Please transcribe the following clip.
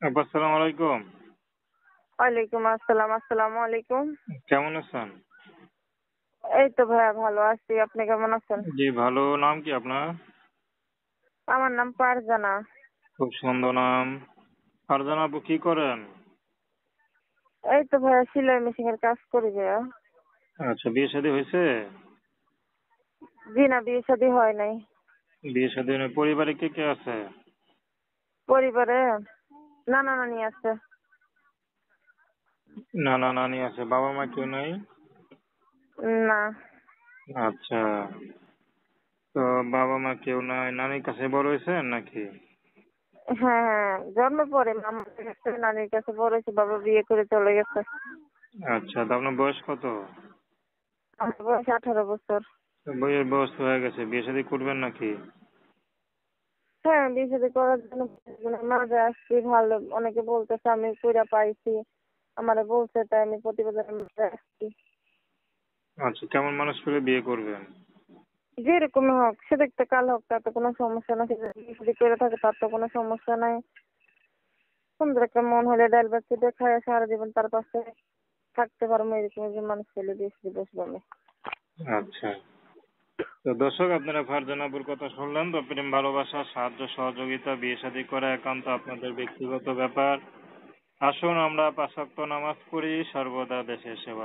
আসসালামু আলাইকুম। ওয়ালাইকুম আসসালাম। আসসালামু আলাইকুম। কেমন আছেন? এই তো ভাইয়া ভালো আছি। আপনি কেমন আছেন? জি ভালো। নাম কি আপনার? আমার নাম ফারজানা। খুব সুন্দর নাম। ফারজানা আপু কি করেন? এই তো ভাইয়া সেলাই মেশিনের কাজ করি ভাইয়া। আচ্ছা, বিয়ে শাদী হয়েছে? জি না, বিয়ে শাদী হয় নাই। বিয়ে শাদী পরিবারে কে কে আছে? পরিবারে নানা নানি আছে। নানা নানি আছে, বাবা মা কেউ নাই? না। আচ্ছা, তো বাবা মা কেউ নাই, নানির কাছে বড় হয়েছেন নাকি? হ্যাঁ হ্যাঁ, জন্মের পরে মামার কাছে নানির কাছে বড় হয়েছে, বাবা বিয়ে করে চলে গেছে। আচ্ছা, তো আপনার বয়স কত? আমার বয়স 18 বছর। বইয়ের বয়স তো হয়ে গেছে, বিয়ে শাদী করবেন নাকি? হ্যাঁ, বিয়ে শাদী করার জন্য মাঝে আসছি, ভালো অনেকে বলতেছে আমি কইরা পাইছি, আমারে বলছে, তাই আমি প্রতিবেদনের মাঝে আসছি। আচ্ছা, কেমন মানুষ পেলে বিয়ে করবেন? যেরকম হোক, সে দেখতে কাল হোক, তাতে কোনো সমস্যা নাই। সে যদি বিয়ে করে থাকে তার তো কোনো সমস্যা নাই। সুন্দর একটা মন হলে ডাল বাচ্চা দেখায় সারা জীবন তার পাশে থাকতে পারবো, এরকম একজন মানুষ পেলে বিয়ে বসবো আমি। আচ্ছা, তো দর্শক আপনারা ফারজানাপুর কথা শুনলেন। তো প্রেম ভালোবাসা সাহায্য সহযোগিতা বিয়ে শাদী করা একান্ত আপনাদের ব্যক্তিগত ব্যাপার। আসুন আমরা 5 ওয়াক্ত নামাজ পড়ি, সর্বদা দেশের সেবা